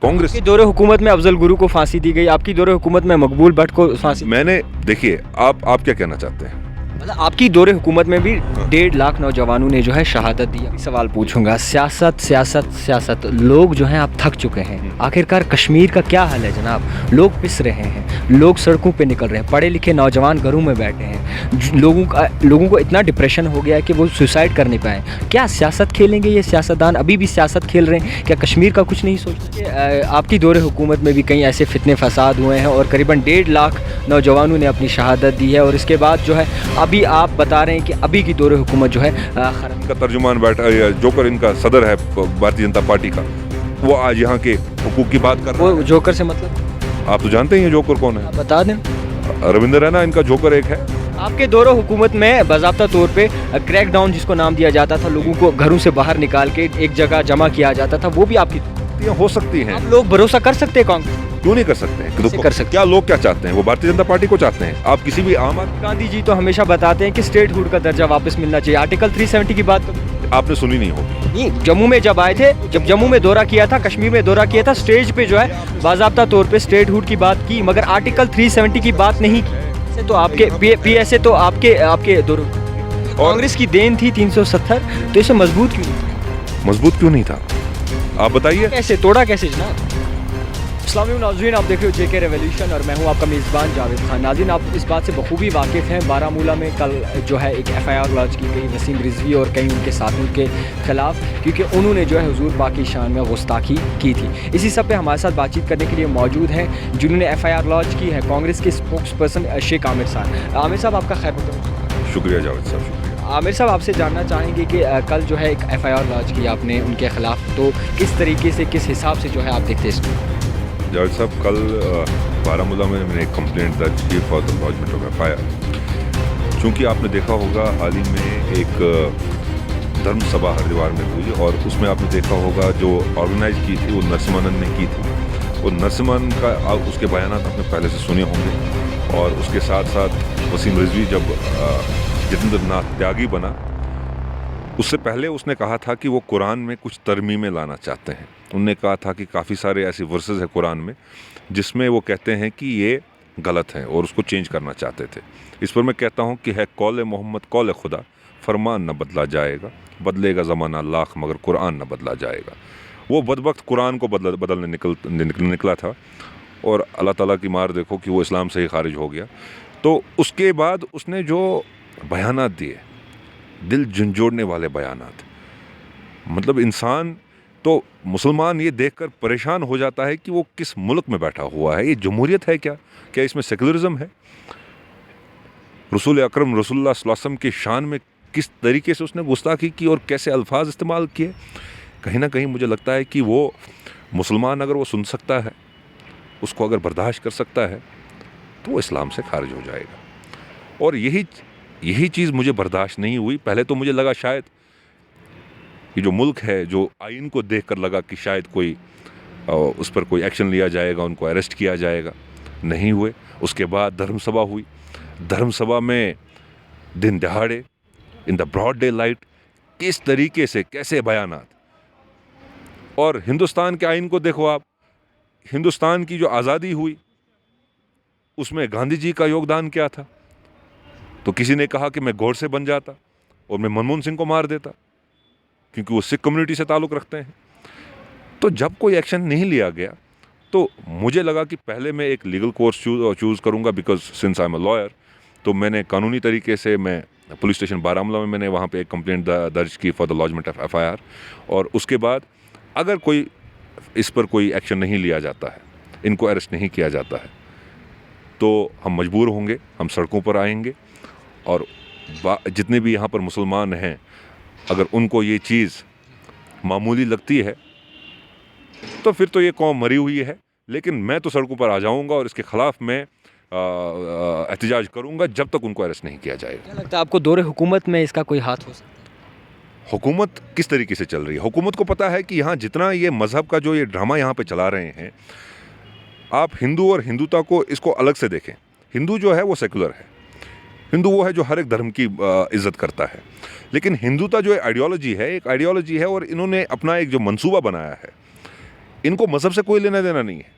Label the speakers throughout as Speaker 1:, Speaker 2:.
Speaker 1: कांग्रेस
Speaker 2: आपकी दौरे हुकूमत में अफजल गुरु को फांसी दी गई, आपकी दौरे हुकूमत में मकबूल भट्ट को फांसी।
Speaker 1: मैंने देखिए, आप क्या कहना चाहते हैं?
Speaker 2: मतलब आपकी दौरे हुकूमत में भी 1.5 लाख नौजवानों ने जो है शहादत दी। अभी सवाल पूछूंगा, सियासत सियासत सियासत, लोग जो हैं आप थक चुके हैं। आखिरकार कश्मीर का क्या हाल है जनाब? लोग पिस रहे हैं, लोग सड़कों पे निकल रहे हैं, पढ़े लिखे नौजवान घरों में बैठे हैं, लोगों को इतना डिप्रेशन हो गया है कि वो सुसाइड कर नहीं पाए। क्या सियासत खेलेंगे ये सियासतदान? अभी भी सियासत खेल रहे हैं? क्या कश्मीर का कुछ नहीं सोचते? आपकी दौरे हुकूमत में भी कई ऐसे फितने फसाद हुए हैं और करीबन 1.5 लाख नौजवानों ने अपनी शहादत दी है, और इसके बाद जो है अभी आप बता रहे हैं कि अभी की दौरे हुकूमत जो है
Speaker 1: इनका तर्जुमान बैठा, जोकर इनका सदर है भारतीय जनता पार्टी का, वो आज यहाँ के हुकूक की बात कर रहा
Speaker 2: वो जोकर से मतलब
Speaker 1: है। आप तो जानते हैं ये जोकर कौन है?
Speaker 2: आप बता दें।
Speaker 1: रविंदर रैना इनका जोकर एक है।
Speaker 2: आपके दौरे हुकूमत में बाज़ाब्ता तौर पे क्रैकडाउन जिसको नाम दिया जाता था, लोगों को घरों से बाहर निकाल के एक जगह जमा किया जाता था, वो भी आपकी
Speaker 1: हो सकती हैं।
Speaker 2: आप लोग भरोसा कर सकते हैं कांग्रेस?
Speaker 1: क्यों नहीं कर सकते हैं?
Speaker 2: कैसे कर सकते?
Speaker 1: क्या लोग क्या चाहते हैं? वो भारतीय जनता पार्टी को चाहते हैं। आप किसी भी आम आदमी,
Speaker 2: गांधी जी तो हमेशा बताते हैं कि स्टेटहुड का दर्जा वापस मिलना चाहिए। आर्टिकल 370 की बात
Speaker 1: आपने सुनी नहीं होगी।
Speaker 2: नहीं, जम्मू में जब आए थे, जब जम्मू में दौरा किया था, कश्मीर में दौरा किया था, स्टेज पे जो है बाज़ाब्ता तौर पे स्टेटहुड की बात की, मगर आर्टिकल 370 की बात नहीं की। ऐसे तो आपके पीएसए तो आपके दौरे कांग्रेस की देन थी 370, तो इसे मजबूत क्यों नहीं?
Speaker 1: मजबूत क्यों नहीं था? आप बताइए।
Speaker 2: कैसे तोड़ा, कैसे जनाब? अस्सलाम वालेकुम नाज़रीन, आप देख रहे हो जेके रेवोल्यूशन और मैं हूं आपका मेज़बान जावेद खान। नाज़रीन, आप इस बात से बखूबी वाकिफ़ हैं, बारामूला में कल जो है एक FIR लॉन्च की गई वसीम रिजवी और कई उनके साथियों के ख़िलाफ़, क्योंकि उन्होंने जो है हुज़ूर पाक की शान में गुस्ताखी की थी। इसी सब पे हमारे साथ बातचीत करने के लिए मौजूद हैं जिन्होंने FIR लॉन्च की है, कांग्रेस के स्पोक्स पर्सन शेख आमिर साहब। आमिर साहब, आपका खैर मक़दम।
Speaker 1: शुक्रिया जावेद साहब, शुक्रिया।
Speaker 2: आमिर साहब, आपसे जानना चाहेंगे कि कल जो है एक FIR लॉन्च की आपने उनके ख़िलाफ़, तो किस तरीके से, किस हिसाब से जो है आप देखते हैं इसको?
Speaker 1: जावेद साहब, कल बारामूला में मैंने एक कंप्लेंट दर्ज की फॉर द लॉन्चमेंट ऑफ FIR। चूँकि आपने देखा होगा हाल ही में एक धर्म सभा हरिद्वार में हुई और उसमें आपने देखा होगा जो ऑर्गेनाइज की थी वो नरसिम्हानंद ने की थी। वो नरसिम्हानंद का उसके बयानात आपने पहले से सुने होंगे, और उसके साथ साथ वसीम रिजवी जब जितेंद्र नाथ त्यागी बना, उससे पहले उसने कहा था कि वो कुरान में कुछ तरमीमें लाना चाहते हैं। उन्होंने कहा था कि काफ़ी सारे ऐसे वर्सेस हैं कुरान में जिसमें वो कहते हैं कि ये गलत हैं और उसको चेंज करना चाहते थे। इस पर मैं कहता हूँ कि है कौल मोहम्मद कौल खुदा, फरमान न बदला जाएगा, बदलेगा ज़माना लाख मगर कुरान न बदला जाएगा। वो बदबख्त कुरान को बदलने निकला था, और अल्लाह ताला की मार देखो कि वो इस्लाम से ही खारिज हो गया। तो उसके बाद उसने जो बयानात दिए, दिल झंझोड़ने वाले बयानात, मतलब इंसान तो मुसलमान ये देखकर परेशान हो जाता है कि वो किस मुल्क में बैठा हुआ है। ये जमहूरियत है क्या? क्या इसमें सेकुलरिज्म है? रसूल अकरम रसूलुल्लाह सल्लल्लाहु अलैहि वसल्लम की शान में किस तरीके से उसने गुस्ताखी की और कैसे अल्फाज इस्तेमाल किए। कहीं ना कहीं मुझे लगता है कि वो मुसलमान अगर वो सुन सकता है, उसको अगर बर्दाश्त कर सकता है, तो वो इस्लाम से खारिज हो जाएगा। और यही चीज़ मुझे बर्दाश्त नहीं हुई। पहले तो मुझे लगा शायद ये जो मुल्क है, जो आइन को देखकर लगा कि शायद कोई उस पर कोई एक्शन लिया जाएगा, उनको अरेस्ट किया जाएगा। नहीं हुए। उसके बाद धर्मसभा हुई। धर्मसभा में दिन दहाड़े, in the broad daylight, किस तरीके से, कैसे बयानात। और हिंदुस्तान के आइन को देखो आप, हिंदुस्तान की जो आज़ादी हुई उसमें गांधी जी का योगदान क्या था? तो किसी ने कहा कि मैं गोडसे बन जाता और मैं मनमोहन सिंह को मार देता, क्योंकि वो सिख कम्युनिटी से ताल्लुक़ रखते हैं। तो जब कोई एक्शन नहीं लिया गया तो मुझे लगा कि पहले मैं एक लीगल कोर्स चूज़ करूँगा, because since I am a lawyer. तो मैंने कानूनी तरीके से मैं पुलिस स्टेशन बारामूला में मैंने वहाँ पे एक कंप्लेंट दर्ज की फॉर द लॉन्चमेंट ऑफ FIR। और उसके बाद अगर कोई इस पर कोई एक्शन नहीं लिया जाता है, इनको अरेस्ट नहीं किया जाता है, तो हम मजबूर होंगे, हम सड़कों पर आएंगे। और जितने भी यहाँ पर मुसलमान हैं, अगर उनको ये चीज़ मामूली लगती है तो फिर तो ये कौम मरी हुई है। लेकिन मैं तो सड़कों पर आ जाऊंगा और इसके ख़िलाफ़ मैं एहतजाज करूंगा जब तक उनको अरेस्ट नहीं किया जाएगा।
Speaker 2: क्या लगता है आपको दौरे हुकूमत में इसका कोई हाथ हो सकता है?
Speaker 1: हुकूमत किस तरीके से चल रही है? हुकूमत को पता है कि यहाँ जितना ये मज़हब का जो ये ड्रामा यहाँ पे चला रहे हैं, आप हिंदू और हिंदुता को इसको अलग से देखें। हिंदू जो है वो सेकुलर है, हिंदू वो है जो हर एक धर्म की इज़्ज़त करता है। लेकिन हिंदुता जो आइडियोलॉजी है, एक आइडियोलॉजी है, और इन्होंने अपना एक जो मंसूबा बनाया है इनको मज़हब से कोई लेना देना नहीं है,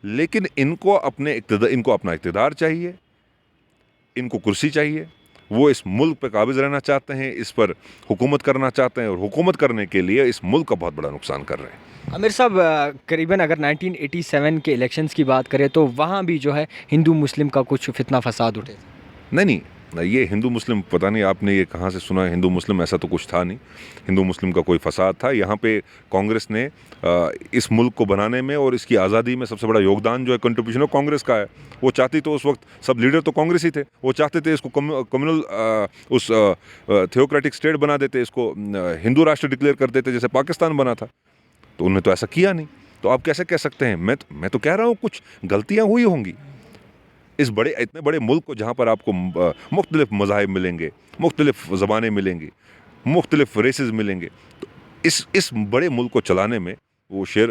Speaker 1: लेकिन इनको अपना इक़्तिदार चाहिए, इनको कुर्सी चाहिए। वो इस मुल्क पे काबिज़ रहना चाहते हैं, इस पर हुकूमत करना चाहते हैं, और हुकूमत करने के लिए इस मुल्क का बहुत बड़ा नुकसान कर रहे हैं।
Speaker 2: आमिर साहब, करीबन अगर 1987 के इलेक्शंस की बात करें तो वहाँ भी जो है हिंदू मुस्लिम का कुछ फितना फसाद उठे थे।
Speaker 1: नहीं, ये हिंदू मुस्लिम पता नहीं आपने ये कहाँ से सुना है, हिंदू मुस्लिम ऐसा तो कुछ था नहीं। हिंदू मुस्लिम का कोई फसाद था यहाँ पे। कांग्रेस ने इस मुल्क को बनाने में और इसकी आज़ादी में सबसे बड़ा योगदान जो है, कंट्रीब्यूशन है, कांग्रेस का है। वो चाहती तो उस वक्त सब लीडर तो कांग्रेस ही थे, वो चाहते थे इसको कम्युनल उस थियोक्रेटिक स्टेट बना देते, इसको हिंदू राष्ट्र डिक्लेयर कर देते जैसे पाकिस्तान बना था, तो उन्होंने तो ऐसा किया नहीं। तो आप कैसे कह सकते हैं? मैं तो कह रहा हूँ कुछ गलतियाँ हुई होंगी इस इतने बड़े मुल्क को, जहाँ पर आपको मुख्तलिफ मज़ाहिब मिलेंगे, मुख्तलिफ ज़बानें मिलेंगी, मुख्तलिफ रेसेस मिलेंगे। तो इस बड़े मुल्क को चलाने में वो शेर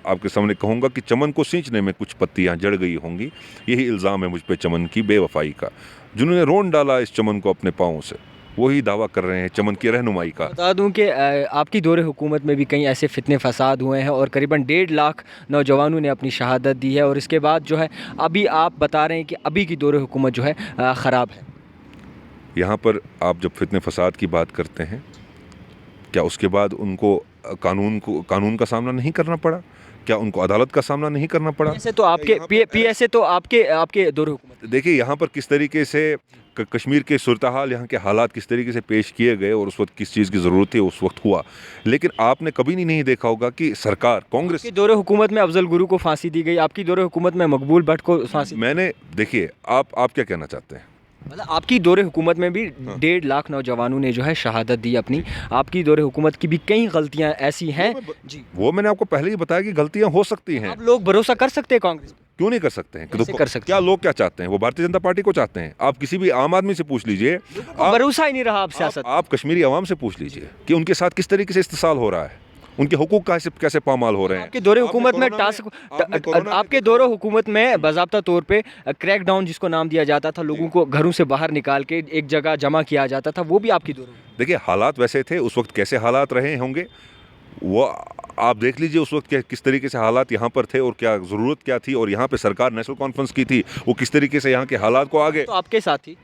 Speaker 1: आपके सामने कहूँगा कि चमन को सींचने में कुछ पत्तियाँ जड़ गई होंगी। यही इल्ज़ाम है मुझ पे चमन की बेवफाई का। जिन्होंने रोन डाला इस चमन को अपने पाँव से, वही दावा कर रहे हैं चमन की रहनुमाई का।
Speaker 2: बता दूं कि आपकी दौरे हुकूमत में भी कई ऐसे फितने फसाद हुए हैं और करीबन 1.5 लाख नौजवानों ने अपनी शहादत दी है, और इसके बाद जो है अभी आप बता रहे हैं कि अभी की दौरे हुकूमत जो है ख़राब है।
Speaker 1: यहाँ पर आप जब फितने फसाद की बात करते हैं, क्या उसके बाद उनको कानून का सामना नहीं करना पड़ा? क्या उनको अदालत का सामना नहीं करना पड़ा?
Speaker 2: ऐसे तो आपके पीएसए तो आपके दौरे हुकूमत।
Speaker 1: देखिए यहाँ पर किस तरीके से कश्मीर के सूरत हाल, यहाँ के हालात किस तरीके से पेश किए गए और उस वक्त किस चीज़ की ज़रूरत थी उस वक्त हुआ। लेकिन आपने कभी नहीं देखा होगा कि सरकार कांग्रेस
Speaker 2: की दौरे हुकूमत में अफजल गुरु को फांसी दी गई, आपकी दौरे हुकूमत में मकबूल भट्ट को फांसी।
Speaker 1: मैंने देखिए, आप क्या कहना चाहते हैं?
Speaker 2: मतलब आपकी दौरे हुकूमत में भी 1.5 लाख नौजवानों ने जो है शहादत दी अपनी। आपकी दौरे हुकूमत की भी कई गलतियां ऐसी हैं जी,
Speaker 1: वो मैंने आपको पहले ही बताया कि गलतियां हो सकती हैं।
Speaker 2: आप लोग भरोसा कर सकते हैं कांग्रेस पे?
Speaker 1: क्यों नहीं कर सकते हैं?
Speaker 2: कैसे कर सकते
Speaker 1: क्या लोग क्या चाहते हैं? वो भारतीय जनता पार्टी को चाहते हैं। आप किसी भी आम आदमी से पूछ लीजिए,
Speaker 2: भरोसा ही नहीं रहा आप सियासत।
Speaker 1: आप कश्मीरी आवाम से पूछ लीजिए कि उनके साथ किस तरीके से इस्तेसाल हो रहा है, उनके हुकूक कैसे पामाल हो रहे हैं।
Speaker 2: आपके दौरे हुकूमत में आपके दौरे हुकूमत में बाज़ाब्ता तौर पे क्रैक डाउन जिसको नाम दिया जाता था, लोगों को घरों से बाहर निकाल के एक जगह जमा किया जाता था, वो भी आपकी दौरे।
Speaker 1: देखिए हालात वैसे थे उस वक्त, कैसे हालात रहे होंगे वो आप देख लीजिए। उस वक्त किस तरीके से हालात यहाँ पर थे और क्या ज़रूरत क्या थी, और यहाँ पे सरकार नेशनल कॉन्फ्रेंस की थी, वो किस तरीके से यहाँ के हालात को आगे
Speaker 2: तो आपके साथ थी,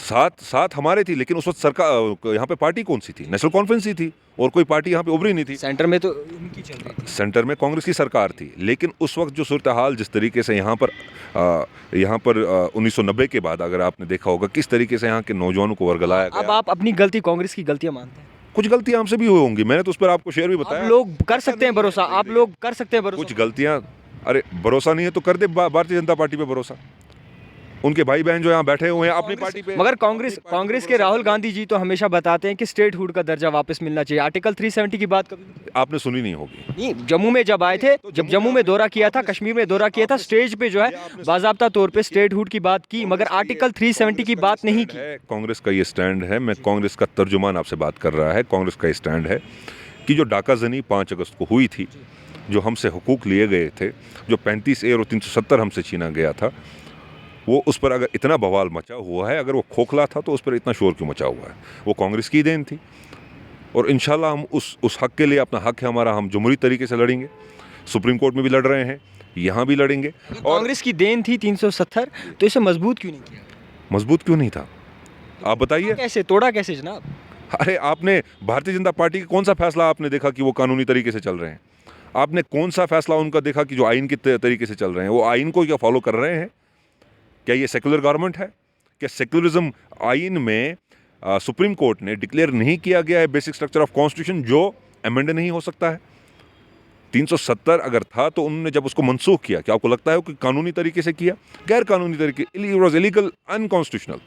Speaker 1: साथ हमारे थी। लेकिन उस वक्त सरकार यहाँ पे पार्टी कौन सी थी? नेशनल कॉन्फ्रेंस ही थी, और कोई पार्टी यहाँ पे उभरी नहीं थी।
Speaker 2: सेंटर में तो उनकी चल रही थी,
Speaker 1: सेंटर में कांग्रेस की सरकार थी। लेकिन उस वक्त जो सूरत हाल जिस तरीके से यहाँ पर 1990 के बाद अगर आपने देखा होगा किस तरीके से यहाँ के नौजवानों को वर्गलाया गया।
Speaker 2: अब आप अपनी गलती, कांग्रेस की गलतियां मानते हैं?
Speaker 1: कुछ गलतियां हमसे भी हुई होंगी, मैंने तो उस पर आपको शेयर भी बताया।
Speaker 2: आप लोग कर सकते हैं भरोसा, आप लोग कर सकते हैं भरोसा।
Speaker 1: कुछ गलतियां, अरे भरोसा नहीं है तो कर दे भारतीय जनता पार्टी पे भरोसा। उनके भाई बहन जो यहाँ बैठे हुए हैं अपनी पार्टी पे।
Speaker 2: मगर कांग्रेस के राहुल गांधी जी तो हमेशा बताते हैं कि स्टेटहुड का दर्जा वापस मिलना चाहिए। आर्टिकल 370 की बात कभी
Speaker 1: आपने सुनी नहीं होगी।
Speaker 2: नहीं, जम्मू में जब आए थे, जब जम्मू में दौरा किया था, कश्मीर में दौरा किया था, स्टेज पे जो है बाज़ाब्ता तौर पे स्टेटहुड की बात की, मगर आर्टिकल 370 की बात नहीं की।
Speaker 1: कांग्रेस का ये स्टैंड है, मैं कांग्रेस का तर्जुमान आपसे बात कर रहा है। कांग्रेस का स्टैंड है कि जो डाका जनी 5 अगस्त को हुई थी, जो हमसे हुकूक लिए गए थे, जो 35A और 370 हमसे छीना गया था, वो उस पर अगर इतना बवाल मचा हुआ है, अगर वो खोखला था तो उस पर इतना शोर क्यों मचा हुआ है? वो कांग्रेस की देन थी। और इंशाल्लाह हम उस हक के लिए, अपना हक है हमारा, हम जमहूरी तरीके से लड़ेंगे। सुप्रीम कोर्ट में भी लड़ रहे हैं, यहाँ भी लड़ेंगे। और
Speaker 2: कांग्रेस की देन थी 370, तो इसे मजबूत क्यों नहीं किया?
Speaker 1: मजबूत क्यों नहीं था, आप बताइए।
Speaker 2: कैसे तोड़ा, कैसे जनाब?
Speaker 1: अरे आपने भारतीय जनता पार्टी का कौन सा फैसला आपने देखा कि वो कानूनी तरीके से चल रहे हैं? आपने कौन सा फैसला उनका देखा कि जो आइन के तरीके से चल रहे हैं? वो आइन को क्या फॉलो कर रहे हैं? क्या ये सेकुलर गवर्नमेंट है? क्या सेकुलरिज्म आइन में सुप्रीम कोर्ट ने डिक्लेयर नहीं किया गया है बेसिक स्ट्रक्चर ऑफ कॉन्स्टिट्यूशन, जो अमेंड नहीं हो सकता है? 370 अगर था तो उन्होंने जब उसको मनसूख किया, क्या आपको लगता है कि कानूनी तरीके से किया? गैर कानूनी तरीके, it was illegal, unconstitutional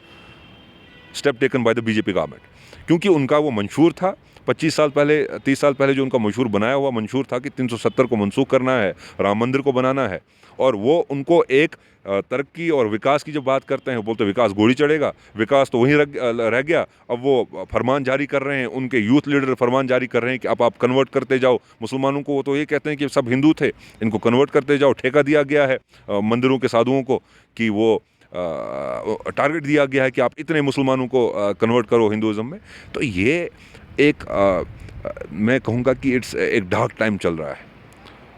Speaker 1: step taken by the BJP government. क्योंकि उनका वो मंशूर था 25 साल पहले, 30 साल पहले जो उनका मंशूर बनाया हुआ मंशूर था कि 370 को मनसूख करना है, राम मंदिर को बनाना है। और वो उनको एक तरक्की और विकास की जब बात करते हैं, बोलते विकास घोड़ी चढ़ेगा, विकास तो वहीं रह गया। अब वो फरमान जारी कर रहे हैं, उनके यूथ लीडर फरमान जारी कर रहे हैं कि अब आप कन्वर्ट करते जाओ मुसलमानों को। वो तो ये कहते हैं कि सब हिंदू थे, इनको कन्वर्ट करते जाओ। ठेका दिया गया है मंदिरों के साधुओं को कि वो टारगेट दिया गया है कि आप इतने मुसलमानों को कन्वर्ट करो हिंदुज़म में। तो ये एक मैं कहूँगा कि इट्स एक डार्क टाइम चल रहा है।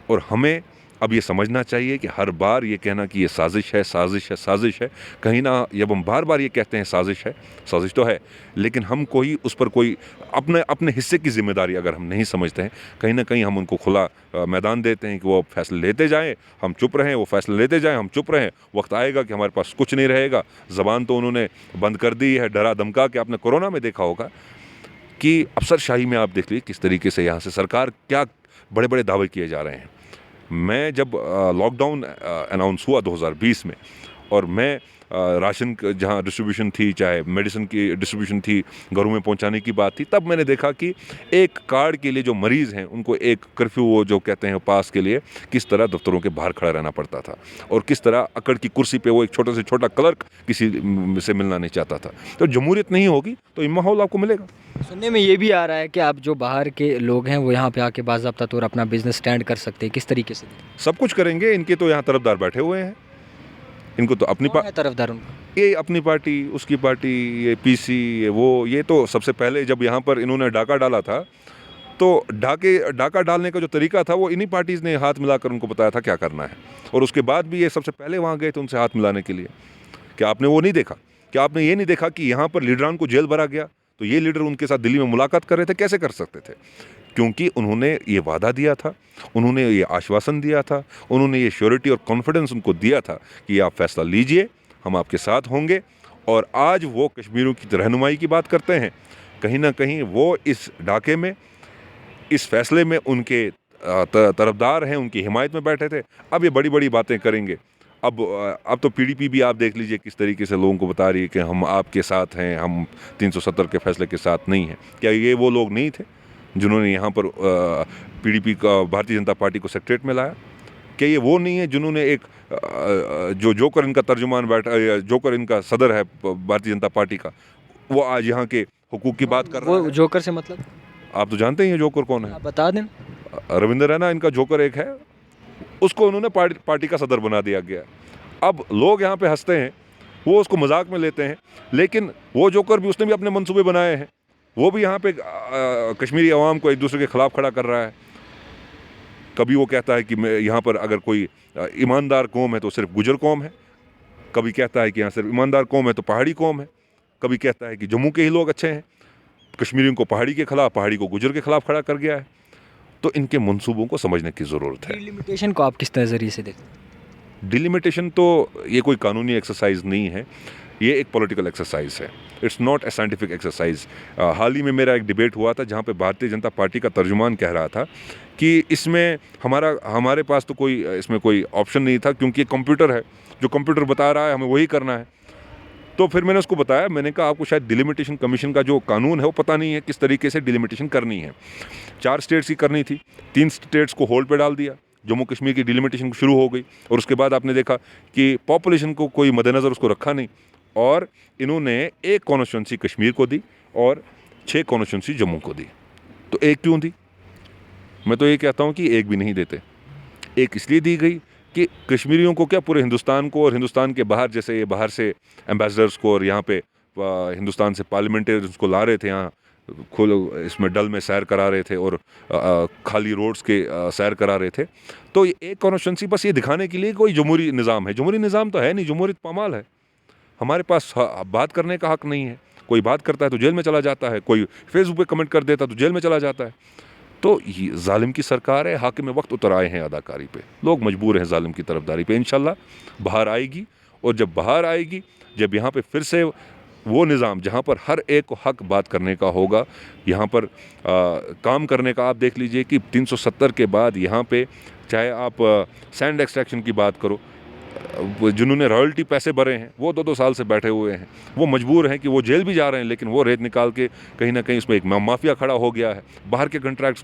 Speaker 1: और हमें अब ये समझना चाहिए कि हर बार ये कहना कि ये साजिश है, साजिश है, साजिश है, कहीं ना, जब हम बार बार ये कहते हैं साजिश है, साजिश तो है, लेकिन हम कोई उस पर कोई अपने अपने हिस्से की जिम्मेदारी अगर हम नहीं समझते हैं, कहीं ना कहीं हम उनको खुला मैदान देते हैं कि वो फैसले लेते जाएं, हम चुप रहें, वो फैसले लेते जाएं, हम चुप रहें। वक्त आएगा कि हमारे पास कुछ नहीं रहेगा। ज़बान तो उन्होंने बंद कर दी है, डरा धमका के। आपने कोरोना में देखा होगा कि अफसरशाही में आप देख लीजिए किस तरीके से यहाँ से सरकार क्या बड़े बड़े दावे किए जा रहे हैं। मैं जब लॉकडाउन अनाउंस हुआ 2020 में, और मैं राशन जहाँ डिस्ट्रीब्यूशन थी, चाहे मेडिसिन की डिस्ट्रीब्यूशन थी, घरों में पहुँचाने की बात थी, तब मैंने देखा कि एक कार्ड के लिए जो मरीज़ हैं उनको एक कर्फ्यू, वो जो कहते हैं पास के लिए, किस तरह दफ्तरों के बाहर खड़ा रहना पड़ता था, और किस तरह अकड़ की कुर्सी पे वो एक छोटे से छोटा क्लर्क किसी से मिलना नहीं चाहता था। तो जमहूरियत नहीं होगी तो ये माहौल आपको मिलेगा।
Speaker 2: सुनने में ये भी आ रहा है कि आप जो बाहर के लोग हैं वो यहाँ पे आके बाज़ाब्ता तौर अपना बिजनेस स्टैंड कर सकते हैं, किस तरीके से?
Speaker 1: सब कुछ करेंगे। इनके तो यहाँ तरफदार बैठे हुए हैं, इनको तो अपनी
Speaker 2: कौन है तरफदार उनका?
Speaker 1: ये अपनी पार्टी, उसकी पार्टी, ये पीसी, ये वो, ये तो सबसे पहले जब यहाँ पर इन्होंने डाका डाला था, तो डाका डालने का जो तरीका था वो इन्हीं पार्टीज़ ने हाथ मिलाकर उनको बताया था क्या करना है, और उसके बाद भी ये सबसे पहले वहाँ गए थे उनसे हाथ मिलाने के लिए। क्या आपने वो नहीं देखा? क्या आपने ये नहीं देखा कि यहाँ पर लीडरान को जेल भरा गया, तो ये लीडर उनके साथ दिल्ली में मुलाकात कर रहे थे? कैसे कर सकते थे? क्योंकि उन्होंने ये वादा दिया था, उन्होंने ये आश्वासन दिया था, उन्होंने ये श्योरिटी और कॉन्फिडेंस उनको दिया था कि आप फैसला लीजिए, हम आपके साथ होंगे। और आज वो कश्मीरियों की रहनुमाई की बात करते हैं। कहीं ना कहीं वो इस डाके में, इस फैसले में उनके तरफदार हैं, उनकी हिमायत में बैठे थे। अब ये बड़ी बड़ी बातें करेंगे। अब तो पीडीपी भी आप देख लीजिए किस तरीके से लोगों को बता रही है कि हम आपके साथ हैं, हम 370 के फैसले के साथ नहीं हैं। क्या ये वो लोग नहीं थे जिन्होंने यहाँ पर पीडीपी का, भारतीय जनता पार्टी को सेक्रेटरीट में लाया? क्या ये वो नहीं है जिन्होंने एक जो जोकर इनका तर्जुमान बैठा, जोकर इनका सदर है भारतीय जनता पार्टी का, वो आज यहाँ के हुकूक की बात कर रहा है?
Speaker 2: वो जोकर से मतलब?
Speaker 1: आप तो जानते ही हैं जोकर कौन है।
Speaker 2: आप बता दें।
Speaker 1: रविंद्र रैना इनका जोकर एक है, उसको उन्होंने पार्टी का सदर बना दिया गया। अब लोग यहाँ पे हंसते हैं, वो उसको मजाक में लेते हैं, लेकिन वो जोकर भी, उसने भी अपने मंसूबे बनाए हैं। वो भी यहाँ पे कश्मीरी अवाम को एक दूसरे के खिलाफ खड़ा कर रहा है। कभी वो कहता है कि मैं यहाँ पर अगर कोई ईमानदार कौम है तो सिर्फ गुजर कौम है, कभी कहता है कि यहाँ सिर्फ ईमानदार कौम है तो पहाड़ी कौम है, कभी कहता है कि जम्मू के ही लोग अच्छे हैं। कश्मीरियों को पहाड़ी के खिलाफ, पहाड़ी को गुजर के खिलाफ खड़ा कर गया है। तो इनके मंसूबों को समझने की ज़रूरत है।
Speaker 2: डिलिमिटेशन को आप किस नज़रिए से देखते हैं?
Speaker 1: डिलिमिटेशन तो ये कोई कानूनी एक्सरसाइज नहीं है, ये एक पॉलिटिकल एक्सरसाइज है। It's not a scientific exercise. हाल ही में मेरा एक डिबेट हुआ था जहाँ पे भारतीय जनता पार्टी का तर्जुमान कह रहा था कि इसमें हमारे पास तो कोई इसमें कोई ऑप्शन नहीं था, क्योंकि कंप्यूटर है, जो कंप्यूटर बता रहा है हमें वही करना है। तो फिर मैंने उसको बताया, मैंने कहा आपको शायद डिलिमिटेशन कमीशन का जो कानून है वो पता नहीं है किस तरीके से डिलिमिटेशन करनी है। 4 स्टेट्स की करनी थी, 3 स्टेट्स को होल्ड पे डाल दिया, जम्मू कश्मीर की डिलिमिटेशन शुरू हो गई, और उसके बाद आपने देखा कि पॉपुलेशन को कोई मद्देनज़र उसको रखा नहीं, और इन्होंने एक कॉन्स्टिट्यूंसी कश्मीर को दी और 6 कॉन्स्टिट्यूंसी जम्मू को दी। तो एक क्यों दी? मैं तो ये कहता हूँ कि एक भी नहीं देते। एक इसलिए दी गई कि कश्मीरियों को क्या, पूरे हिंदुस्तान को और हिंदुस्तान के बाहर, जैसे ये बाहर से एम्बेसडर्स को और यहाँ पे हिंदुस्तान से पार्लियामेंटेरियंस को ला रहे थे, यहाँ इसमें डल में सैर करा रहे थे और खाली रोड्स के सैर करा रहे थे। तो ये एक कॉन्स्टिट्यूंसी बस ये दिखाने के लिए कोई जमहूरी निज़ाम है। जमहूरी निज़ाम तो है नहीं, जमहूरियत पामाल है। हमारे पास बात करने का हक नहीं है। कोई बात करता है तो जेल में चला जाता है, कोई फेसबुक पे कमेंट कर देता है तो जेल में चला जाता है। तो ये जालिम की सरकार है, हाकिम वक्त उतर आए हैं अदाकारी पे। लोग मजबूर हैं जालिम की तरफदारी पे। इंशाल्लाह बाहर आएगी, और जब बाहर आएगी, जब यहाँ पे फिर से वो निज़ाम जहाँ पर हर एक को हक बात करने का होगा, यहाँ पर काम करने का, आप देख लीजिए कि 370 के बाद यहाँ पे चाहे आप सैंड एक्सट्रैक्शन की बात करो, जिन्होंने रॉयल्टी पैसे भरे हैं वो 2-2 साल से बैठे हुए हैं, वो मजबूर हैं कि वो जेल भी जा रहे हैं, लेकिन वो रेत निकाल के कहीं ना कहीं उसमें एक माफिया खड़ा हो गया है। बाहर के कॉन्ट्रैक्टर्स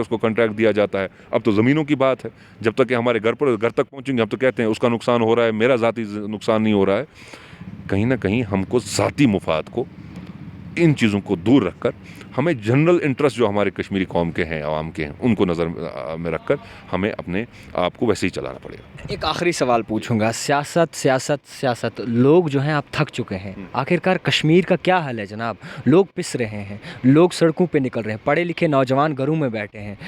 Speaker 1: को कॉन्ट्रैक्ट दिया जाता है। अब तो ज़मीनों की बात है, जब तक कि हमारे घर तक पहुँचेंगे हम तो कहते हैं उसका नुकसान हो रहा है, मेरा ज़ाती नुकसान नहीं हो रहा है। कहीं ना कहीं हमको ज़ाती मुफाद को, इन चीज़ों को दूर रखकर हमें जनरल इंटरेस्ट जो हमारे कश्मीरी कौम के हैं, आवाम के हैं, उनको नज़र में रखकर हमें अपने आप को वैसे ही चलाना पड़ेगा।
Speaker 2: एक आखिरी सवाल पूछूंगा, सियासत सियासत सियासत, लोग जो हैं आप थक चुके हैं, आखिरकार कश्मीर का क्या हाल है जनाब? लोग पिस रहे हैं, लोग सड़कों पे निकल रहे हैं, पढ़े लिखे नौजवान घरों में बैठे हैं,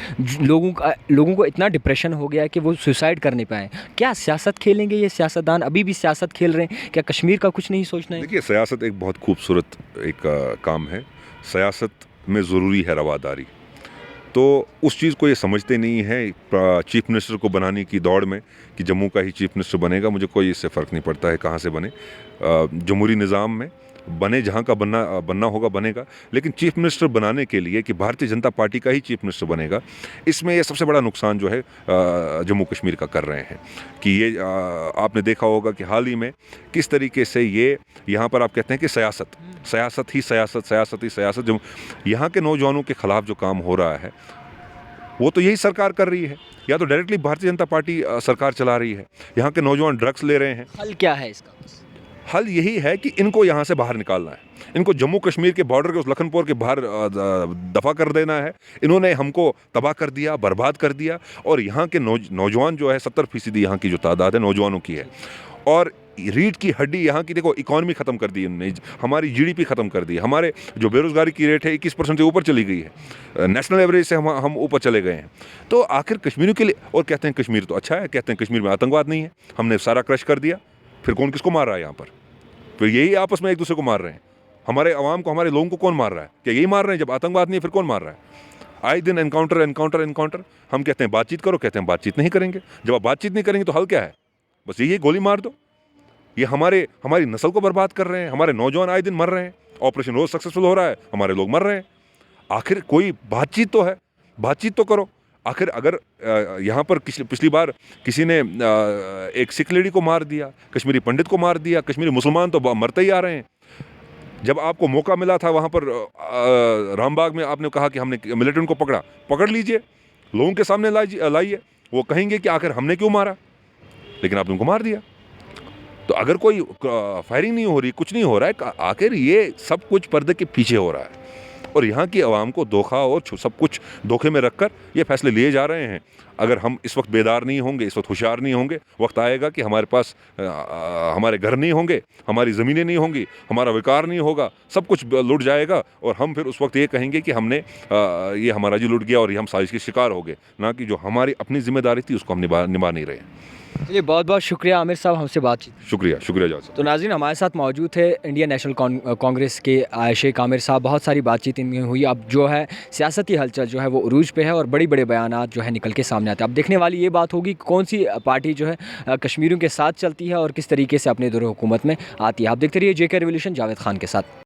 Speaker 2: लोगों को इतना डिप्रेशन हो गया है कि वो सुसाइड कर नहीं पाए। क्या सियासत खेलेंगे ये सियासतदान? अभी भी सियासत खेल रहे हैं? क्या कश्मीर का कुछ नहीं सोचना है?
Speaker 1: देखिए, सियासत एक बहुत खूबसूरत एक काम है। सियासत में ज़रूरी है रवादारी। तो उस चीज़ को ये समझते नहीं है चीफ मिनिस्टर को बनाने की दौड़ में कि जम्मू का ही चीफ मिनिस्टर बनेगा। मुझे कोई इससे फ़र्क नहीं पड़ता है कहाँ से बने, जमहूरी निज़ाम में बने, जहाँ का बनना होगा बनेगा। लेकिन चीफ मिनिस्टर बनाने के लिए कि भारतीय जनता पार्टी का ही चीफ मिनिस्टर बनेगा, इसमें ये सबसे बड़ा नुकसान जो है जम्मू कश्मीर का कर रहे हैं। कि ये आपने देखा होगा कि हाल ही में किस तरीके से ये यहाँ पर आप कहते हैं कि सियासत ही सियासत, जो यहाँ के नौजवानों के ख़िलाफ़ जो काम हो रहा है वो तो यही सरकार कर रही है, या तो डायरेक्टली भारतीय जनता पार्टी सरकार चला रही है। यहाँ के नौजवान ड्रग्स ले रहे हैं।
Speaker 2: हल क्या है इसका?
Speaker 1: हल यही है कि इनको यहाँ से बाहर निकालना है, इनको जम्मू कश्मीर के बॉर्डर के उस लखनपुर के बाहर दफ़ा कर देना है। इन्होंने हमको तबाह कर दिया, बर्बाद कर दिया। और यहाँ के नौजवान जो है 70% यहाँ की जो तादाद है नौजवानों की है। और रीढ़ की हड्डी यहाँ की, देखो, इकॉनमी ख़त्म कर दी इन्होंने, हमारी जीडीपी ख़त्म कर दी, हमारे जो बेरोज़गारी की रेट है 21% से ऊपर चली गई है, नेशनल एवरेज से हम ऊपर चले गए हैं। तो आखिर कश्मीरियों के लिए, और कहते हैं कश्मीर तो अच्छा है, कहते हैं कश्मीर में आतंकवाद नहीं है, हमने सारा क्रश कर दिया। फिर कौन किसको मार रहा है यहाँ पर? फिर यही आपस में एक दूसरे को मार रहे हैं। हमारे अवाम को, हमारे लोगों को कौन मार रहा है? क्या यही मार रहे हैं? जब आतंकवाद नहीं है फिर कौन मार रहा है? आए दिन एनकाउंटर। हम कहते हैं बातचीत करो, कहते हैं बातचीत नहीं करेंगे। जब आप बातचीत नहीं करेंगे तो हल क्या है? बस यही है, गोली मार दो। ये हमारी नस्ल को बर्बाद कर रहे हैं। हमारे नौजवान आए दिन मर रहे हैं। ऑपरेशन रोज सक्सेसफुल हो रहा है, हमारे लोग मर रहे हैं। आखिर कोई बातचीत तो है, बातचीत तो करो। आखिर अगर यहाँ पर पिछली बार किसी ने एक सिख लेडी को मार दिया, कश्मीरी पंडित को मार दिया, कश्मीरी मुसलमान तो मरते ही आ रहे हैं। जब आपको मौका मिला था वहाँ पर रामबाग में, आपने कहा कि हमने मिलिटेंट को पकड़ लीजिए, लोगों के सामने लाइए, वो कहेंगे कि आखिर हमने क्यों मारा, लेकिन आपने उनको मार दिया। तो अगर कोई फायरिंग नहीं हो रही, कुछ नहीं हो रहा है, आखिर ये सब कुछ पर्दे के पीछे हो रहा है। और यहाँ की आवाम को धोखा और सब कुछ धोखे में रखकर ये फैसले लिए जा रहे हैं। अगर हम इस वक्त बेदार नहीं होंगे, इस वक्त होशियार नहीं होंगे, वक्त आएगा कि हमारे पास हमारे घर नहीं होंगे, हमारी ज़मीनें नहीं होंगी, हमारा विकार नहीं होगा, सब कुछ लुट जाएगा। और हम फिर उस वक्त ये कहेंगे कि हमने ये हमारा जी लुट गया और ये हम साजिश के शिकार हो गए, ना कि जो हमारी अपनी जिम्मेदारी थी उसको हम निभा नहीं रहे हैं।
Speaker 2: चलिए, बहुत बहुत शुक्रिया आमिर साहब हमसे बातचीत।
Speaker 1: शुक्रिया जावेद साहब।
Speaker 2: तो नाज़रीन, हमारे साथ मौजूद थे इंडियन नेशनल कांग्रेस के शेख आमिर साहब। बहुत सारी बातचीत इनमें हुई। अब जो है सियासती हलचल जो है वो उरूज पे है और बड़े बड़े बयानात जो है निकल के सामने आते हैं। अब देखने वाली ये बात होगी कौन सी पार्टी जो है कश्मीरियों के साथ चलती है और किस तरीके से अपने दौर हुकूमत में आती है। आप देखते रहिए JK रेवोल्यूशन, जावेद खान के साथ।